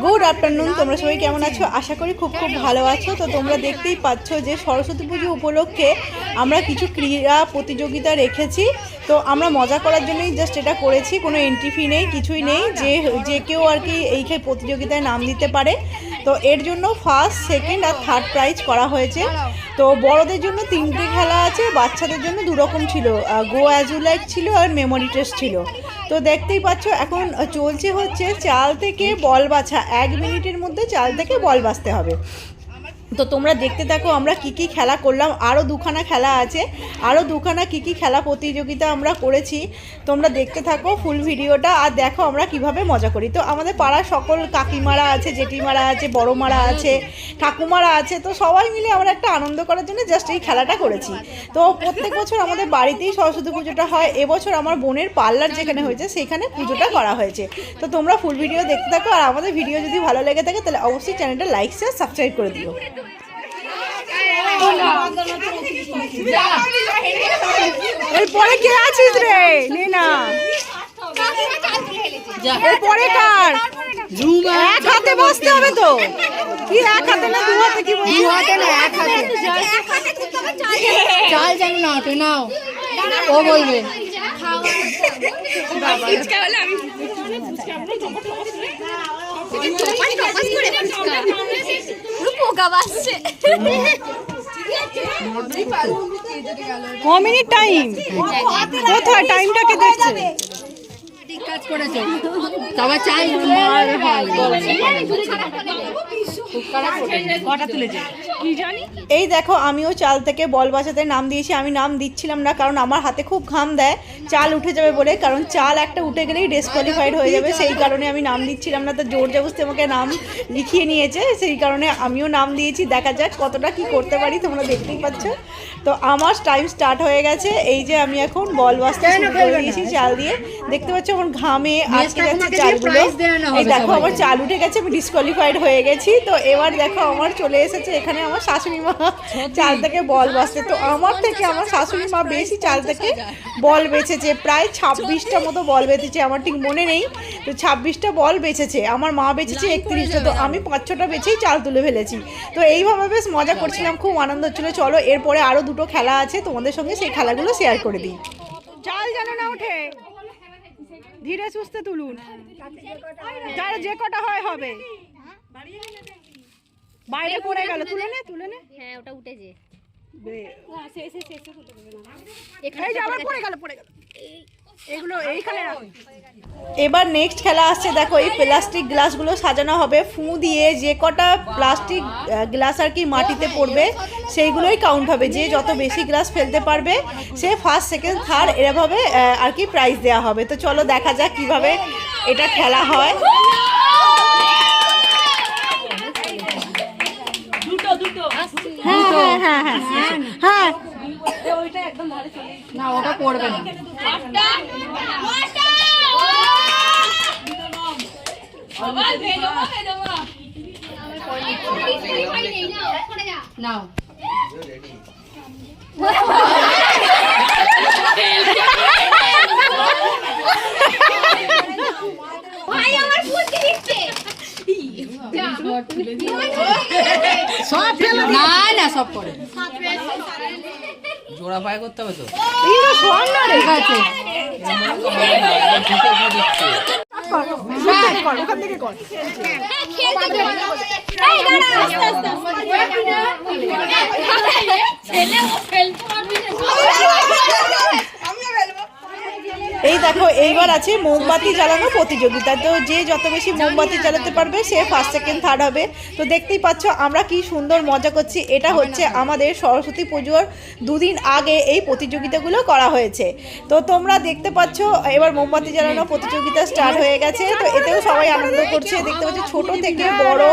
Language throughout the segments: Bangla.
গুড আফটারনুন, তোমরা সবাই কেমন আছো? আশা করি খুব ভালো আছো। তো তোমরা দেখতেই পাচ্ছ যে সরস্বতী পুজো উপলক্ষে আমরা কিছু ক্রীড়া প্রতিযোগিতা রেখেছি। তো আমরা মজা করার জন্যই জাস্ট এটা করেছি, কোনো এন্ট্রি ফি নেই, কিছুই নেই, যে কেউ আর কি এই প্রতিযোগিতায় নাম দিতে পারে। তো এর জন্য ফার্স্ট, সেকেন্ড আর থার্ড প্রাইজ করা হয়েছে। তো বড়দের জন্য 3টে খেলা আছে, বাচ্চাদের জন্য 2 রকম ছিল, গো অ্যাজ ইউ লাইক ছিল আর মেমোরি টেস্ট ছিল। তো দেখতেই পাচ্ছ এখন চলছে হচ্ছে চাল থেকে বল বাছা, 1 মিনিটের মধ্যে চাল থেকে বল বাছতে হবে। তো তোমরা দেখতে থাকো আমরা কি কি খেলা করলাম। আরও 2খানা খেলা আছে, আরও 2খানা কি কি খেলা প্রতিযোগিতা আমরা করেছি। তোমরা দেখতে থাকো ফুল ভিডিওটা আর দেখো আমরা কিভাবে মজা করি। তো আমাদের পাড়ার সকল কাকিমারা আছে, জেঠিমারা আছে, বড়মারা আছে, ঠাকুমারা আছে। তো সবাই মিলে আমরা একটা আনন্দ করার জন্য জাস্ট এই খেলাটা করেছি। তো প্রত্যেক বছর আমাদের বাড়িতেই সরস্বতী পুজোটা হয়। এবছর আমার বোনের পার্লার যেখানে হয়েছে সেখানে পুজোটা করা হয়েছে। তো তোমরা ফুল ভিডিও দেখতে থাকো আর আমাদের ভিডিও যদি ভালো লেগে থাকে তাহলে অবশ্যই চ্যানেলটা লাইক শেয়ার সাবস্ক্রাইব করে দিও। এরপরে কে আছিস রে? না এরপরে কার? এক হাতে বসতে হবে তো। কি এক হাতে না 2 হাতে? কি 2 হাতে না 1 হাতে। চাল যেন না ওঠে, নাও ও বলবে মিনিট টাইম কোথায়? টাইমটাকে দেখছে, ঠিক কাজ করেছে। তবে চাই এই দেখো আমিও চাল থেকে বল বাঁচাতে নাম দিয়েছি। আমি নাম দিচ্ছিলাম না কারণ আমার হাতে খুব ঘাম দেয়, চাল উঠে যাবে বলে। কারণ চাল একটা উঠে গেলেই ডিসকোয়ালিফাইড হয়ে যাবে, সেই কারণে আমি নাম দিচ্ছিলাম না। তো জোর জবরদস্তি আমাকে নাম লিখিয়ে নিয়েছে, সেই কারণে আমিও নাম দিয়েছি। দেখা যাক কতটা কি করতে পারি, তোমরা দেখতেই পাচ্ছ। তো আমার টাইম স্টার্ট হয়ে গেছে। এই যে আমি এখন বল বাঁচতে শুরু করে দিয়েছি চাল দিয়ে। দেখতে পাচ্ছ আমার ঘামে আটকে যাচ্ছে চালগুলো। এই দেখো আমার চাল উঠে গেছে, আমি ডিসকোয়ালিফাইড হয়ে গেছি। তো এবার দেখো আমার চলে এসেছে এখানে আমার শাশুড়ি মা চাল থেকে বল বাঁচতে। তো আমার থেকে আমার শাশুড়ি মা বেশি চাল থেকে বল বেঁচেছে, প্রায় 26টা মতো বল বেঁচেছে, আমার ঠিক মনে নেই। তো 26টা বল বেঁচেছে, আমার মা বেঁচেছে 31টা। তো আমি 5-6টা বেঁচেই চাল তুলে ফেলেছি। তো এইভাবে বেশ মজা করছিলাম, খুব আনন্দ হচ্ছিলো। চলো এরপরে আরও 2টো খেলা আছে, তোমাদের সঙ্গে সেই খেলাগুলো শেয়ার করে দিই। চাল যেন না ওঠে, ধীরে সুস্থে তুলুন, যার যে কটা হয় হবে। বাইরে পড়ে গেল, তুলে নে তুলে নে। হ্যাঁ ওটা উঠেছে। এবার নেক্সট খেলা আসছে, দেখো এই প্লাস্টিক গ্লাসগুলো সাজানো হবে ফু দিয়ে। যে কটা প্লাস্টিক গ্লাস আর কি মাটিতে পড়বে সেইগুলোই কাউন্ট হবে। যে যত বেশি গ্লাস ফেলতে পারবে সে ফার্স্ট, সেকেন্ড, থার্ড এরভাবে আর কি প্রাইজ দেওয়া হবে। তো চলো দেখা যাক কিভাবে এটা খেলা হয়। হ্যাঁ হ্যাঁ হ্যাঁ হ্যাঁ না, ওটা পড়বে না। নাও না না সব পড়ে জোড়া পায়ে করতে হবে তো। ঠিক আছে ওখান থেকে কর। এই দেখো এইবার আছে মোমবাতি জ্বালানো প্রতিযোগিতা। তো যে যত বেশি মোমবাতি জ্বালাতে পারবে সে ফার্স্ট, সেকেন্ড, থার্ড হবে। তো দেখতেই পাচ্ছ আমরা কি সুন্দর মজা করছি। এটা হচ্ছে আমাদের সরস্বতী পুজোর 2 দিন আগে এই প্রতিযোগিতাগুলো করা হয়েছে। তো তোমরা দেখতে পাচ্ছ এবার মোমবাতি জ্বালানো প্রতিযোগিতা স্টার্ট হয়ে গেছে। তো এতেও সবাই আনন্দ করছে, দেখতে পাচ্ছ ছোট থেকে বড়,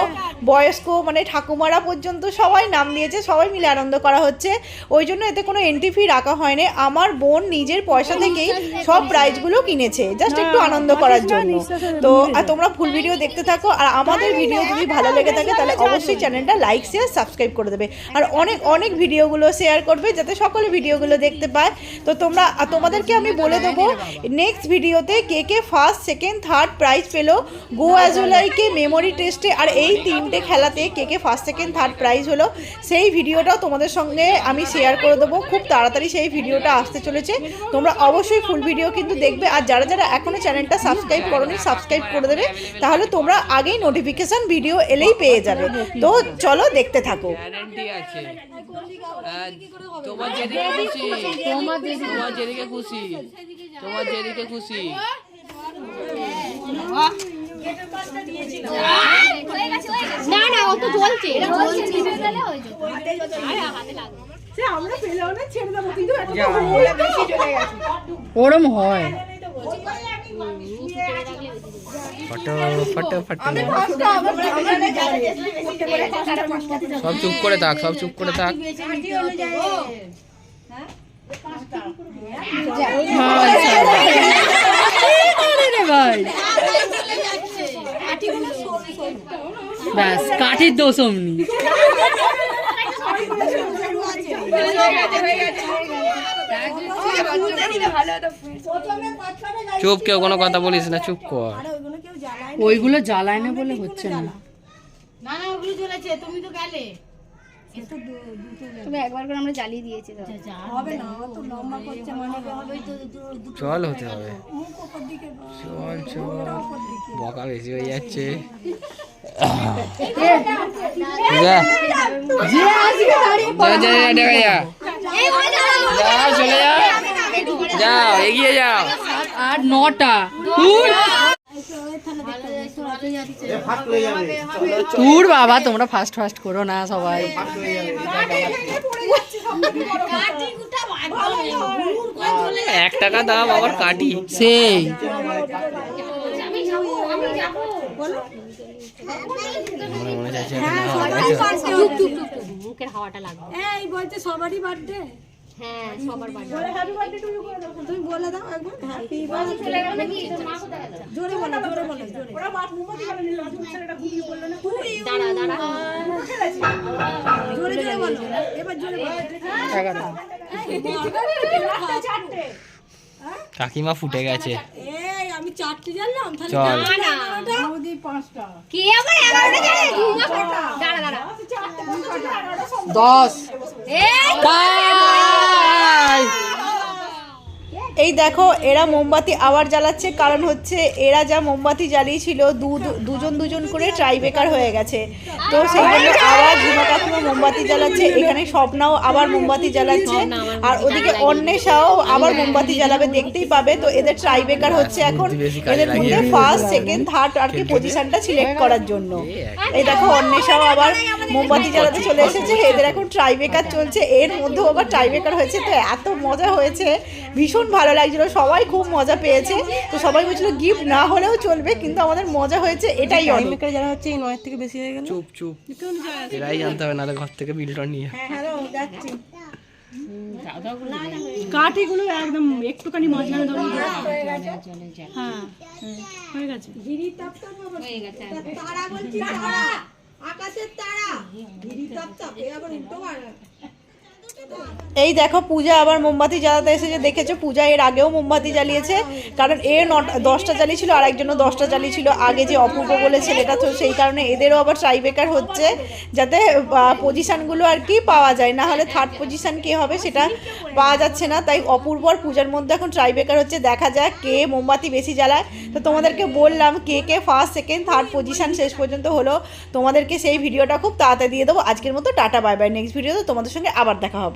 বয়স্ক মানে ঠাকুমারা পর্যন্ত সবাই নাম দিয়েছে, সবাই মিলে আনন্দ করা হচ্ছে। ওই জন্য এতে কোনো এন্ট্রি ফি রাখা হয়নি। আমার বোন নিজের পয়সা থেকেই সব প্রাইজগুলো কিনেছে জাস্ট একটু আনন্দ করার জন্য। তো আর তোমরা ফুল ভিডিও দেখতে থাকো, আর আমাদের ভিডিও যদি ভালো লেগে থাকে তাহলে অবশ্যই চ্যানেলটা লাইক শেয়ার সাবস্ক্রাইব করে দেবে, আর অনেক অনেক ভিডিওগুলো শেয়ার করবে যাতে সকলে ভিডিওগুলো দেখতে পায়। তো তোমাদেরকে আমি বলে দেবো নেক্সট ভিডিওতে কে কে ফার্স্ট সেকেন্ড থার্ড প্রাইজ পেলো গো অ্যাজোলাইকে মেমোরি টেস্টে, আর এই 3টে খেলাতে কে কে ফার্স্ট সেকেন্ড থার্ড প্রাইজ হলো সেই ভিডিওটাও তোমাদের সঙ্গে আমি শেয়ার করে দেবো। খুব তাড়াতাড়ি সেই ভিডিওটা আসতে চলেছে, তোমরা অবশ্যই ফুল ভিডিও কিন্তু দেখবে। আর যারা যারা এখনও চ্যানেলটা সাবস্ক্রাইব করোনি সাবস্ক্রাইব করে দেবে, তাহলে তোমরা আগেই নোটিফিকেশান ভিডিও এলেই পেয়ে যাবে। তো চলো দেখতে থাকো। গ্যারান্টি আছে। তোমার যেদিকে খুশি, তোমার যেদিকে খুশি, তোমার যেদিকে খুশি। না না ও তো জ্বলছে, এটা জ্বলছে। ওরম হয়। সব চুপ করে থাক, সব চুপ করে থাক। ভাই ব্যাস কাঠির দোষ অমনি। চুপ, কেউ কোনো কথা বলিস না, চুপ কর। ওইগুলো জ্বালায় না বলে হচ্ছে না। তবে একবার করে আমরা জ্বালিয়ে দিয়েছি তো। চল হতে হবে, চল চল, বকা বেশি হয়ে যাচ্ছে। যা চলে যাও, যাও এগিয়ে যাও। আর 9টা তোর বাবা, তোমরা ফাস্ট ফাস্ট করো না সবাই। ৳1 দাম আবার কাটি সেই মনে চাইছে মুখের হাওয়াটা লাগবে। এই বলতে সবারই বার্থডে। হ্যাঁ সবার বাড়ি হ্যাপি বার্থডে টু ইউ তুমি বলে দাও একবার হ্যাপি বার্থডে। জোরে বলো, জোরে বলো, জোরে। ওরা মোমবাতি জ্বালিয়ে নিল, ছেলেটা ঘুমিয়ে পড়লো না। দাঁড়া দাঁড়া জোরে জোরে বলো, এবার জোরে বলো। 11 কাকিমা ফুটে গেছে। এই আমি 4টে জানলাম, তাহলে চল মোদি 5টা। কে আবার 11টা জানে? দাঁড়া দাঁড়া 10 এই দেখো এরা মোমবাতি আবার জ্বালাচ্ছে, কারণ হচ্ছে এরা যা মোমবাতি জ্বালিয়েছিল দুজন দুজন করে ট্রাইবেকার হয়ে গেছে, তো সেই জন্য আবার ঝুমা কাকিমা মোমবাতি জ্বালাচ্ছে। এখানে স্বপ্নাও আবার মোমবাতি জ্বালাচ্ছে, আর ওদিকে অন্বেষাও আবার মোমবাতি জ্বালাবে, দেখতেই পাবে। তো এদের ট্রাইবেকার হচ্ছে এখন, এদের মধ্যে ফার্স্ট সেকেন্ড থার্ড আর কি পজিশনটা সিলেক্ট করার জন্য। এই দেখো অন্বেষাও আবার মোমবাতি জ্বালাতে চলে এসেছে, এদের এখন ট্রাইবেকার চলছে, এর মধ্যেও আবার ট্রাইবেকার হয়েছে। তো এত মজা হয়েছে, ভীষণ ভালো লাগছিল, সবাই খুব মজা পেয়েছে। তো সবাই বলছিল গিফট না হলেও চলবে, কিন্তু আমাদের মজা হয়েছে, এটাই অনেক। যারা হচ্ছে এই 9 থেকে বেশি হয়ে গেল। চুপ চুপ, এরাই জানতে হবে, নাহলে ঘর থেকে বিলটা নিয়ে। হ্যালো যাচ্ছি। কাঠিগুলো একদম একটুখানি মাঝখানে ধরে হ্যাঁ হয়ে গেছে। গিরি তাপ তাপ হয়ে গেছে। তারা বলছি, তারা আকাশের তারা, গিরি তাপ তাপ এ আবার উল্টো মারা। এই দেখো পূজা আবার মোমবাতি জ্বালাতে এসেছে, দেখেছো পূজা এর আগেও মোমবাতি জ্বালিয়েছে, কারণ এ 10টা জ্বালিয়েছিল আর একজনও 10টা জ্বালিয়েছিল আগে, যে অপূর্ব বলে ছেলেটা, তো সেই কারণে এদেরও আবার ট্রাইবেকার হচ্ছে, যাতে পজিশানগুলো আর কি পাওয়া যায়, না হলে থার্ড পজিশান কে হবে সেটা পাওয়া যাচ্ছে না। তাই অপূর্ব আর পূজার মধ্যে এখন ট্রাইবেকার হচ্ছে, দেখা যাক কে মোমবাতি বেশি জ্বালায়। তো তোমাদেরকে বললাম কে কে ফার্স্ট সেকেন্ড থার্ড পজিশান শেষ পর্যন্ত হলো, তোমাদেরকে সেই ভিডিওটা খুব তাড়াতাড়ি দিয়ে দেবো। আজকের মতো টাটা বাই বাই, নেক্সট ভিডিওতে তোমাদের সঙ্গে আবার দেখা হবে।